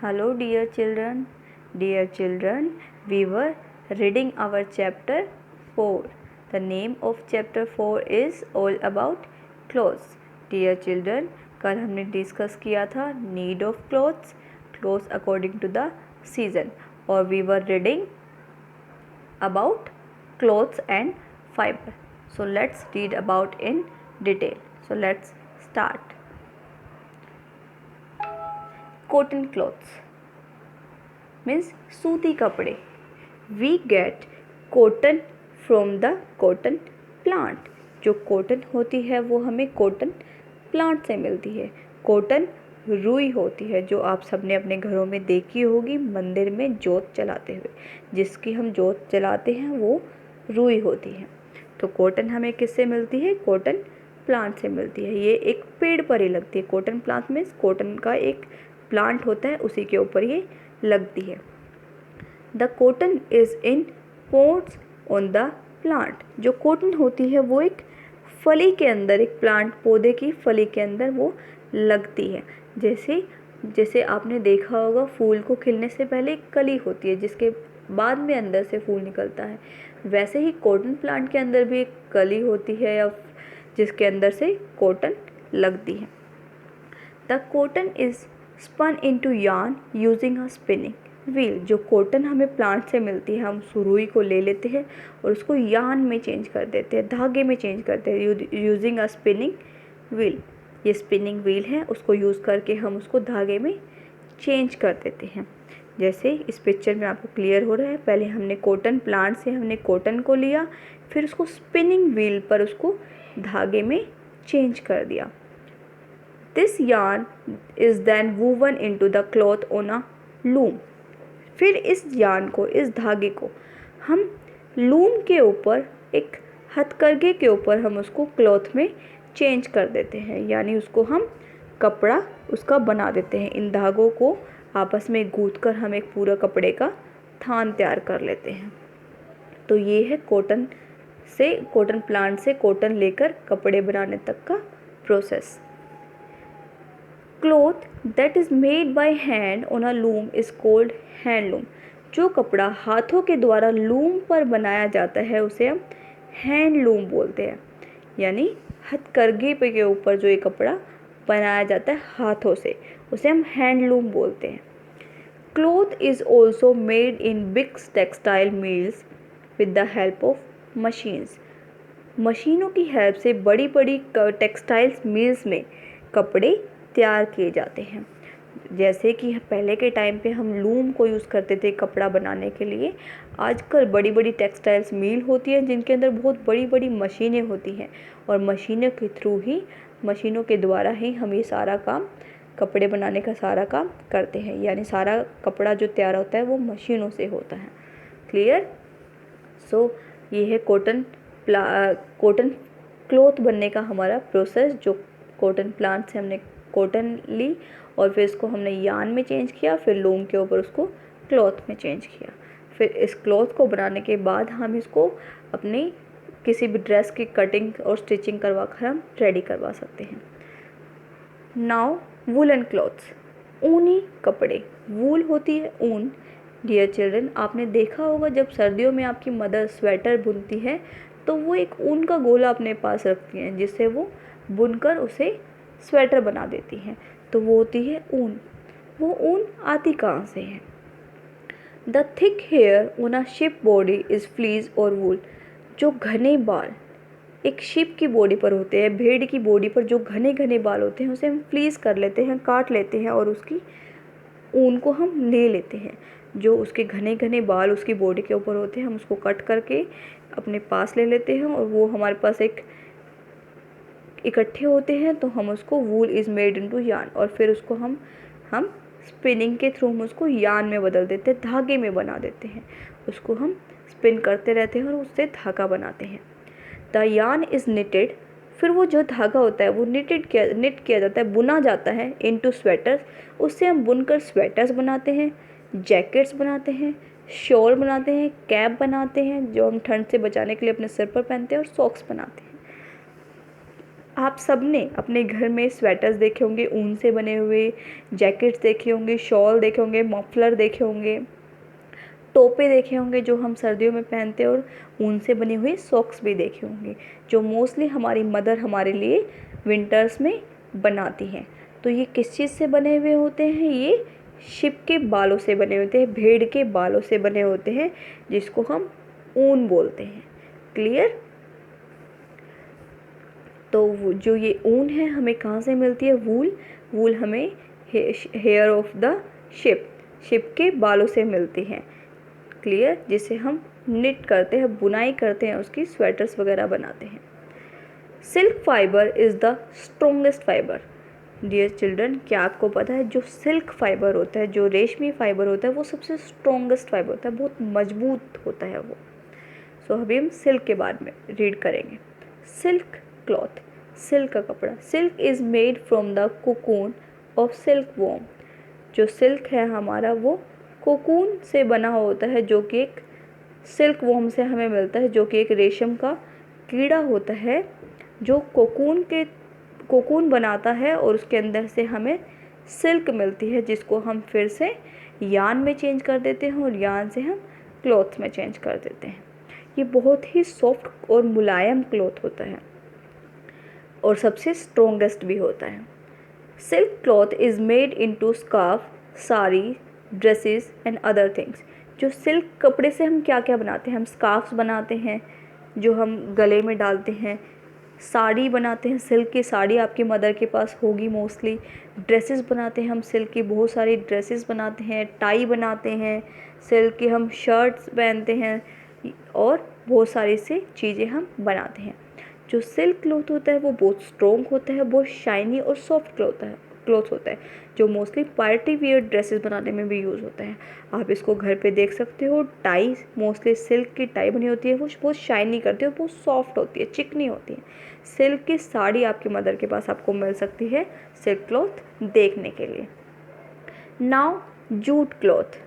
Hello dear children, we were reading our chapter 4. The name of chapter 4 is all about clothes. Dear children, कल हमने discuss किया था need of clothes according to the season और we were reading about clothes and fiber. So let's read about in detail. So let's start. Cotton clothes means सूती कपड़े. We get cotton from the cotton plant. जो cotton होती है वो हमें cotton plant से मिलती है. कॉटन रुई होती है जो आप सबने अपने घरों में देखी होगी मंदिर में जोत जलाते हुए. जिसकी हम जोत जलाते हैं वो रुई होती है. तो कॉटन हमें किससे मिलती है? कॉटन प्लांट से मिलती है. ये एक पेड़ पर ही लगती है. कॉटन प्लांट में कॉटन का एक प्लांट होता है, उसी के ऊपर ये लगती है. The cotton is in pots on the plant. जो कॉटन होती है वो एक फली के अंदर, एक प्लांट पौधे की फली के अंदर वो लगती है. जैसे आपने देखा होगा फूल को खिलने से पहले एक कली होती है जिसके बाद में अंदर से फूल निकलता है. वैसे ही कॉटन प्लांट के अंदर भी एक कली होती है या जिसके अंदर से कॉटन लगती है. The cotton is spun into yarn using a spinning wheel. जो कॉटन हमें प्लांट से मिलती है हम सुरुई को ले लेते हैं और उसको यार्न में चेंज कर देते हैं, धागे में चेंज करते हैं यूजिंग अ स्पिनिंग व्हील. ये स्पिनिंग व्हील है, उसको यूज़ करके हम उसको धागे में चेंज कर देते हैं. जैसे इस पिक्चर में आपको क्लियर हो रहा है. पहले हमने कॉटन प्लांट से हमने कॉटन को लिया, फिर उसको स्पिनिंग व्हील पर उसको धागे में चेंज कर दिया. This yarn is then woven into the cloth on a loom. फिर इस यार्न को, इस धागे को हम लूम के ऊपर, एक हथकरघे के ऊपर हम उसको क्लॉथ में चेंज कर देते हैं, यानी उसको हम कपड़ा उसका बना देते हैं. इन धागों को आपस में गूंथ कर हम एक पूरा कपड़े का थान तैयार कर लेते हैं. तो ये है कॉटन प्लांट से कॉटन लेकर कपड़े बनाने तक का process. Cloth that is made by hand on a loom is called handloom. जो कपड़ा हाथों के द्वारा लूम पर बनाया जाता है उसे हम हैंडलूम बोलते हैं. यानी हथकरघे पे के ऊपर जो ये कपड़ा बनाया जाता है हाथों से उसे हम हैंडलूम बोलते हैं. Cloth is also made in big textile mills with the help of machines. मशीनों की हेल्प से बड़ी बड़ी टेक्सटाइल्स मिल्स में कपड़े तैयार किए जाते हैं. जैसे कि पहले के टाइम पे हम लूम को यूज़ करते थे कपड़ा बनाने के लिए, आजकल बड़ी बड़ी टेक्सटाइल्स मिल होती हैं जिनके अंदर बहुत बड़ी बड़ी मशीनें होती हैं और मशीनों के द्वारा ही हम ये सारा काम, कपड़े बनाने का सारा काम करते हैं. यानी सारा कपड़ा जो तैयार होता है वो मशीनों से होता है. क्लियर? सो ये है कॉटन क्लॉथ बनने का हमारा प्रोसेस. जो कॉटन प्लांट से हमने कॉटन ली और फिर इसको हमने यार्न में चेंज किया, फिर लूम के ऊपर उसको क्लॉथ में चेंज किया. फिर इस क्लॉथ को बनाने के बाद हम इसको अपनी किसी भी ड्रेस की कटिंग और स्टिचिंग करवा कर हम रेडी करवा सकते हैं. नाउ वूलन क्लॉथ्स, ऊनी कपड़े. वूल होती है ऊन. डियर चिल्ड्रन, आपने देखा होगा जब सर्दियों में आपकी मदर स्वेटर बुनती है तो वो एक ऊन का गोला अपने पास रखती हैं जिससे वो बुनकर उसे स्वेटर बना देती हैं. तो वो होती है ऊन. वो ऊन आती कहाँ से है? The thick hair on a sheep body is fleece और वूल. जो घने बाल एक शिप की बॉडी पर होते हैं, भेड़ की बॉडी पर जो घने घने बाल होते हैं उसे हम फ्लीज कर लेते हैं, काट लेते हैं और उसकी ऊन को हम ले लेते हैं. जो उसके घने घने बाल उसकी बॉडी के ऊपर होते हैं हम उसको कट करके अपने पास ले लेते हैं और वो हमारे पास एक इकट्ठे होते हैं. तो हम उसको wool is made into yarn और फिर उसको हम स्पिनिंग के थ्रू हम उसको यार्न में बदल देते हैं, धागे में बना देते हैं. उसको हम स्पिन करते रहते हैं और उससे धागा बनाते हैं. The yarn is knitted. फिर वो जो धागा होता है वो निट किया जाता है, बुना जाता है इनटू स्वेटर्स. उससे हम बुनकर स्वेटर्स बनाते हैं, जैकेट्स बनाते हैं, शॉल बनाते हैं, कैप बनाते हैं जो हम ठंड से बचाने के लिए अपने सिर पर पहनते हैं और सॉक्स बनाते हैं. आप सबने अपने घर में स्वेटर्स देखे होंगे ऊन से बने हुए, जैकेट्स देखे होंगे, शॉल देखे होंगे, मफलर देखे होंगे, टोपे देखे होंगे जो हम सर्दियों में पहनते हैं, और ऊन से बने हुए सॉक्स भी देखे होंगे जो मोस्टली हमारी मदर हमारे लिए विंटर्स में बनाती हैं। तो ये किस चीज़ से बने हुए होते हैं? ये शिप के बालों से बने होते हैं, भेड़ के बालों से बने होते हैं, जिसको हम ऊन बोलते हैं। क्लियर? तो जो ये ऊन है हमें कहाँ से मिलती है? वूल हमें हेयर ऑफ द शिप के बालों से मिलती है। क्लियर? जिसे हम निट करते हैं, बुनाई करते हैं, उसकी स्वेटर्स वगैरह बनाते हैं। Silk fibre is the strongest fibre. Dear children, क्या आपको पता है जो सिल्क फाइबर होता है, जो रेशमी फाइबर होता है, वो सबसे स्ट्रोंगेस्ट फाइबर होता है, बहुत मजबूत होता है वो। सो अभी हम सिल्क के बारे में रीड करेंगे। सिल्क क्लॉथ, सिल्क का कपड़ा। Silk is made from the cocoon of silk worm. जो सिल्क है हमारा वो कोकून से बना होता है, जो कि एक सिल्क वॉर्म से हमें मिलता है, जो कि एक रेशम का कीड़ा होता है जो कोकून बनाता है, और उसके अंदर से हमें सिल्क मिलती है, जिसको हम फिर से यान में चेंज कर देते हैं, और यान से हम क्लॉथ में चेंज कर देते हैं। ये बहुत ही सॉफ्ट और मुलायम क्लॉथ होता है, और सबसे स्ट्रॉन्गेस्ट भी होता है। Silk cloth is made into scarf, sari, dresses and other things. जो सिल्क कपड़े से हम क्या क्या बनाते हैं? हम स्कार्फ्स बनाते हैं जो हम गले में डालते हैं, साड़ी बनाते हैं, सिल्क की साड़ी आपकी मदर के पास होगी मोस्टली। ड्रेसेस बनाते हैं हम, सिल्क की बहुत सारी ड्रेसेस बनाते हैं, टाई बनाते हैं, सिल्क की हम शर्ट्स पहनते हैं, और बहुत सारी से चीज़ें हम बनाते हैं। जो सिल्क क्लॉथ होता है वो बहुत स्ट्रॉन्ग होता है, बहुत शाइनी और सॉफ्ट क्लॉथ होता है, जो मोस्टली पार्टी वियर ड्रेसेस बनाने में भी यूज़ होता है। आप इसको घर पे देख सकते हो। टाई, मोस्टली सिल्क की टाई बनी होती है, वो बहुत शाइनी करती है, बहुत सॉफ्ट होती है, चिकनी होती है। सिल्क की साड़ी आपकी मदर के पास आपको मिल सकती है सिल्क क्लॉथ देखने के लिए। Now jute cloth.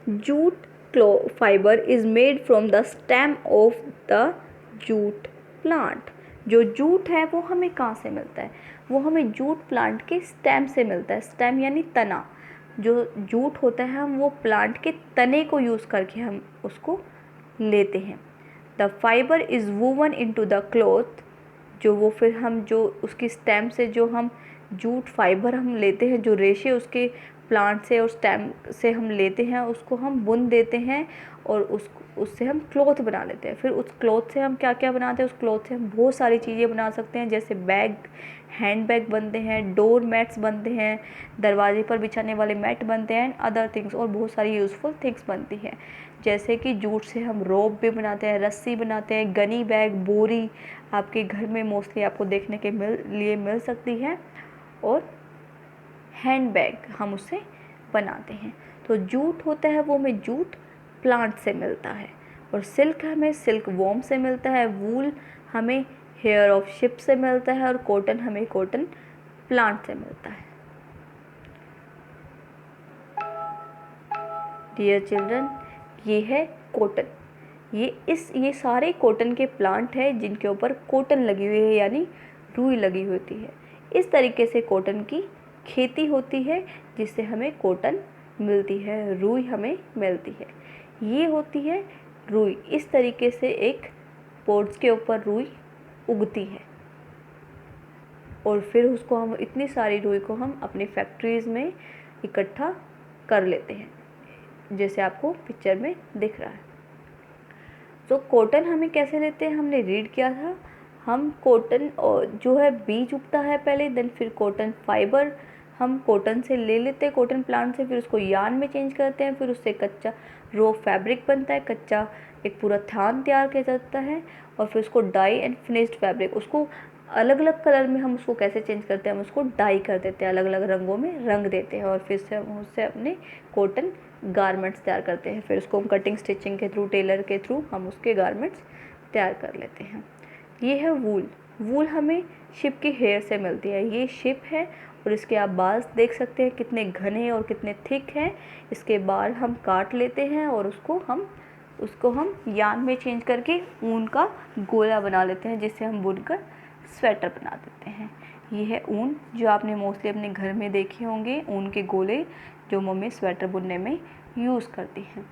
Jute fibre is made from the stem of the jute plant. जो जूट है वो हमें कहाँ से मिलता है? वो हमें जूट प्लांट के स्टेम से मिलता है। स्टेम यानी तना। जो जूट होता है हम वो प्लांट के तने को यूज़ करके हम उसको लेते हैं। The fibre is woven into the cloth. जो वो फिर हम जो उसकी स्टेम से जो हम जूट फाइबर हम लेते हैं, जो रेशे उसके प्लांट से और स्टेम से हम लेते हैं, उसको हम बुन देते हैं, और उससे हम क्लॉथ बना लेते हैं। फिर उस क्लॉथ से हम क्या क्या बनाते हैं? उस क्लॉथ से हम बहुत सारी चीज़ें बना सकते हैं, जैसे बैग, हैंड बैग बनते हैं, डोर मैट्स बनते हैं, दरवाजे पर बिछाने वाले मैट बनते हैं, अदर थिंग्स, और बहुत सारी यूज़फुल थिंग्स बनती हैं। जैसे कि जूट से हम रोप भी बनाते हैं, रस्सी बनाते हैं, गनी बैग, बोरी आपके घर में मोस्टली आपको देखने के लिए मिल सकती है, और हैंड बैग हम उससे बनाते हैं। तो जूट होता है वो हमें जूट प्लांट से मिलता है, और सिल्क हमें सिल्क वॉर्म से मिलता है, वूल हमें हेयर ऑफ शिप से मिलता है, और कॉटन हमें कॉटन प्लांट से मिलता है। डियर चिल्ड्रन, ये है कॉटन। ये सारे कॉटन के प्लांट हैं जिनके ऊपर कॉटन लगी हुई है, यानी रुई लगी होती है। इस तरीके से कॉटन की खेती होती है, जिससे हमें कॉटन मिलती है, रुई हमें मिलती है। ये होती है रुई। इस तरीके से एक पॉट्स के ऊपर रुई उगती है, और फिर उसको हम इतनी सारी रुई को हम अपनी फैक्ट्रीज़ में इकट्ठा कर लेते हैं, जैसे आपको पिक्चर में दिख रहा है। तो कॉटन हमें कैसे लेते हैं हमने रीड किया था। हम कॉटन जो है बीज उगता है पहले, देन फिर कॉटन फाइबर हम कॉटन से ले लेते हैं, कॉटन प्लांट से, फिर उसको यार्न में चेंज करते हैं, फिर उससे कच्चा रो फैब्रिक बनता है, कच्चा एक पूरा थान तैयार किया जाता है, और फिर उसको डाई एंड फिनिश्ड फैब्रिक, उसको अलग अलग कलर में हम उसको कैसे चेंज करते हैं? हम उसको डाई कर देते हैं, अलग अलग रंगों में रंग देते हैं, और फिर से हम उससे अपने कॉटन गारमेंट्स तैयार करते हैं। फिर उसको हम कटिंग स्टिचिंग के थ्रू, टेलर के थ्रू हम उसके गारमेंट्स तैयार कर लेते हैं। ये है वूल हमें शिप की हेयर से मिलती है। ये शिप है, और इसके आप बाल देख सकते हैं कितने घने और कितने थिक हैं। इसके बाल हम काट लेते हैं, और उसको हम उसको हम यार्न में चेंज करके ऊन का गोला बना लेते हैं, जिससे हम बुनकर स्वेटर बना देते हैं। ये है ऊन, जो आपने मोस्टली अपने घर में देखे होंगे, ऊन के गोले जो मम्मी स्वेटर बुनने में यूज़ करती हैं।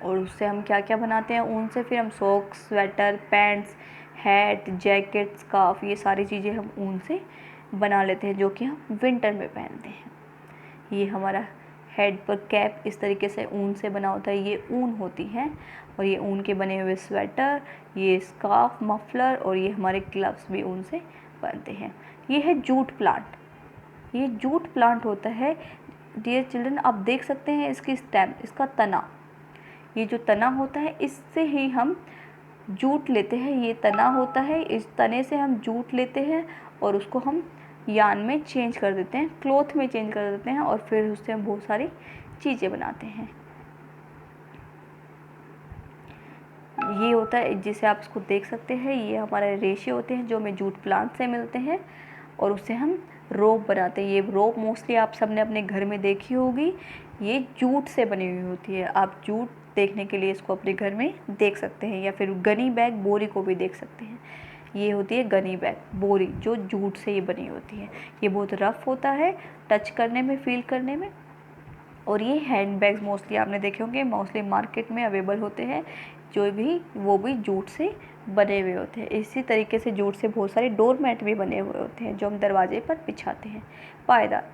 और उससे हम क्या क्या बनाते हैं ऊन से, फिर हम socks, sweater, pants, hat, jacket, scarf, ये सारी चीज़ें हम ऊन से बना लेते हैं, जो कि हम विंटर में पहनते हैं। ये हमारा हेड पर कैप इस तरीके से ऊन से बना होता है, ये ऊन होती है। और ये ऊन के बने हुए स्वेटर, ये स्कार्फ, मफलर और ये हमारे ग्लव्स भी ऊन से बनते हैं। ये है जूट प्लांट। ये जूट प्लांट होता है डियर चिल्ड्रन, आप देख सकते हैं इसकी स्टेम, इसका तना, ये जो तना होता है इससे ही हम जूट लेते हैं। ये तना होता है, इस तने से हम जूट लेते हैं और उसको हम यार्न में चेंज कर देते हैं, क्लॉथ में चेंज कर देते हैं, और फिर उससे हम बहुत सारी चीज़ें बनाते हैं। ये होता है, जिसे आप इसको देख सकते हैं, ये हमारे रेशे होते हैं जो हमें जूट प्लांट से मिलते हैं, और उससे हम रोप बनाते हैं। ये रोप मोस्टली आप सबने अपने घर में देखी होगी, ये जूट से बनी हुई होती है। आप जूट देखने के लिए इसको अपने घर में देख सकते हैं, या फिर गनी बैग, बोरी को भी देख सकते हैं। ये होती है गनी बैग, बोरी, जो जूट से ये बनी होती है। ये बहुत रफ़ होता है टच करने में, फील करने में। और ये हैंड बैग्स मोस्टली आपने देखे होंगे, मोस्टली मार्केट में अवेलेबल होते हैं, जो भी वो भी जूट से बने हुए होते हैं। इसी तरीके से जूट से बहुत सारे डोरमैट भी बने हुए होते हैं, जो हम दरवाजे पर बिछाते हैं, पायदार।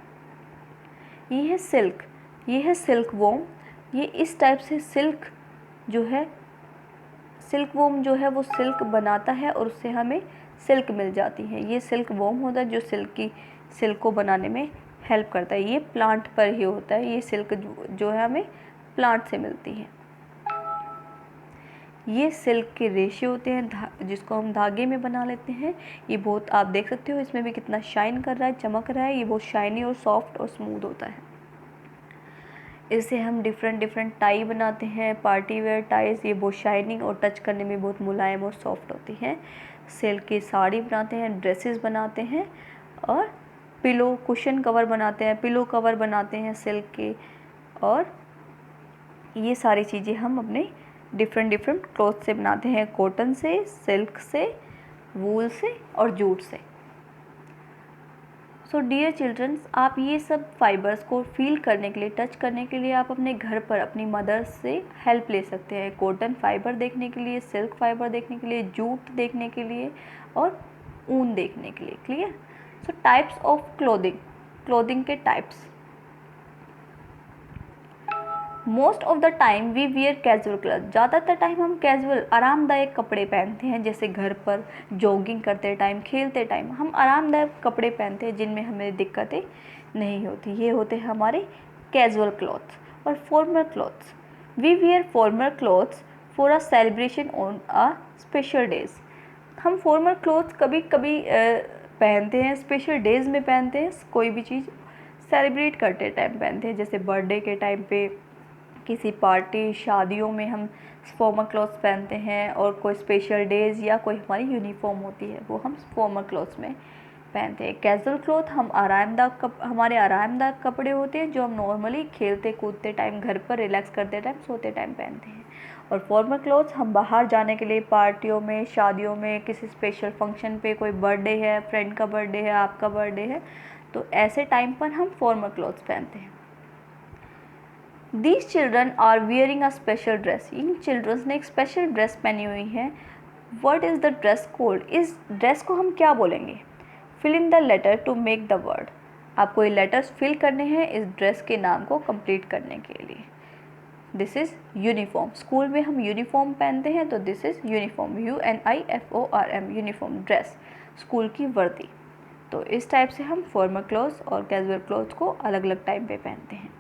ये है सिल्क, ये है सिल्क वोम। ये इस टाइप से सिल्क जो है, सिल्क वोम जो है वो सिल्क बनाता है और उससे हमें सिल्क मिल जाती है। ये सिल्क वोम होता है जो सिल्क को बनाने में हेल्प करता है। ये प्लांट पर ही होता है, ये सिल्क जो है हमें प्लांट से मिलती है। ये सिल्क के रेशे होते हैं, जिसको हम धागे में बना लेते हैं। ये बहुत, आप देख सकते हो इसमें भी कितना शाइन कर रहा है, चमक रहा है। ये बहुत शाइनी और सॉफ्ट और स्मूथ होता है। इससे हम डिफरेंट टाई बनाते हैं, पार्टी वेयर टाइज। ये बहुत शाइनिंग और टच करने में बहुत मुलायम और सॉफ्ट होती हैं। सिल्क की साड़ी बनाते हैं, ड्रेसेस बनाते हैं, और पिलो, कुशन कवर बनाते हैं, पिलो कवर बनाते हैं सिल्क के। और ये सारी चीज़ें हम अपने डिफरेंट क्लॉथ से बनाते हैं, कॉटन से, सिल्क से, वूल से और जूट से। सो डियर चिल्ड्रंस, आप ये सब फाइबर्स को फील करने के लिए, टच करने के लिए आप अपने घर पर अपनी मदर से हेल्प ले सकते हैं। कॉटन फाइबर देखने के लिए, सिल्क फाइबर देखने के लिए, जूट देखने के लिए और ऊन देखने के लिए। Clear? So types of clothing के types. Most of the time we wear casual cloth. ज़्यादातर टाइम हम कैजुअल, आरामदायक कपड़े पहनते हैं, जैसे घर पर जॉगिंग करते टाइम, खेलते टाइम हम आरामदायक कपड़े पहनते हैं जिनमें हमें दिक्कतें नहीं होती। ये होते हैं हमारे कैजुअल क्लॉथ्स। और formal clothes, we wear formal clothes for a celebration on a special days. हम फॉर्मल क्लॉथ्स कभी कभी पहनते हैं, स्पेशल डेज़ में पहनते हैं, कोई भी चीज़ सेलिब्रेट करते टाइम पहनते हैं, जैसे बर्थडे के टाइम पे, किसी पार्टी, शादियों में हम फॉर्मल क्लॉथ्स पहनते हैं। और कोई स्पेशल डेज़ या कोई हमारी यूनिफॉर्म होती है, वो हम फॉर्मल क्लॉथ्स में पहनते हैं। कैजुअल क्लॉथ हम हमारे आरामदायक कपड़े होते हैं, जो हम नॉर्मली खेलते कूदते टाइम, घर पर रिलैक्स करते टाइम, सोते टाइम पहनते हैं। और फॉर्मल क्लॉथ्स हम बाहर जाने के लिए, पार्टियों में, शादियों में, किसी स्पेशल फंक्शन पे, कोई बर्थडे है, फ्रेंड का बर्थडे है, आपका बर्थडे है, तो ऐसे टाइम पर हम फॉर्मल क्लॉथ्स पहनते हैं। These children are wearing a special dress. इन चिल्ड्रंस ने एक स्पेशल ड्रेस पहनी हुई है। What is the dress called? इस ड्रेस को हम क्या बोलेंगे? Fill in the letter to make the word. आपको ये लेटर्स फिल करने हैं इस ड्रेस के नाम को कंप्लीट करने के लिए। This is uniform. स्कूल में हम यूनिफॉर्म पहनते हैं, तो this is uniform, UNIFORM, uniform, dress, school की वर्दी। तो इस टाइप से हम फॉर्मल क्लॉथ्स और कैजुअल क्लॉथ्स को अलग अलग टाइम पे पहनते हैं।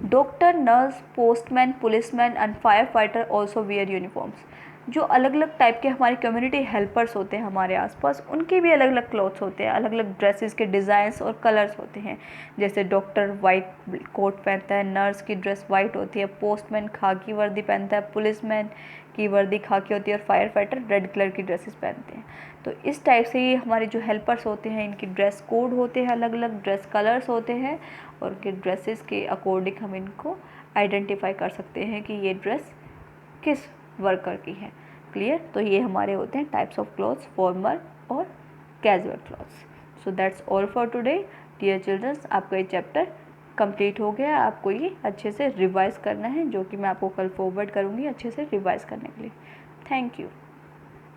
Doctor, nurse, postman, policeman and fire fighter also wear uniforms. जो अलग अलग टाइप के हमारे कम्युनिटी हेल्पर्स होते हैं हमारे आसपास, उनके भी अलग अलग क्लॉथ्स होते हैं, अलग अलग ड्रेसेस के डिज़ाइंस और कलर्स होते हैं। जैसे डॉक्टर वाइट कोट पहनता है, नर्स की ड्रेस वाइट होती है, पोस्टमैन खाकी वर्दी पहनता है, पुलिसमैन की वर्दी खाकी होती है, और फायर फाइटर रेड कलर की ड्रेसेस पहनते हैं। तो इस टाइप से ये हमारे जो हेल्पर्स होते हैं, इनकी ड्रेस कोड होते हैं, अलग अलग ड्रेस कलर्स होते हैं, और उनके ड्रेसेस के अकॉर्डिंग हम इनको आइडेंटिफाई कर सकते हैं कि ये ड्रेस किस वर्कर की है। क्लियर? तो ये हमारे होते हैं टाइप्स ऑफ क्लॉथ्स, फॉर्मल और casual clothes. So that's all for today dear childrens. आपका ये चैप्टर कंप्लीट हो गया। आपको ये अच्छे से रिवाइज़ करना है, जो कि मैं आपको कल फॉरवर्ड करूँगी अच्छे से रिवाइज़ करने के लिए। Thank you.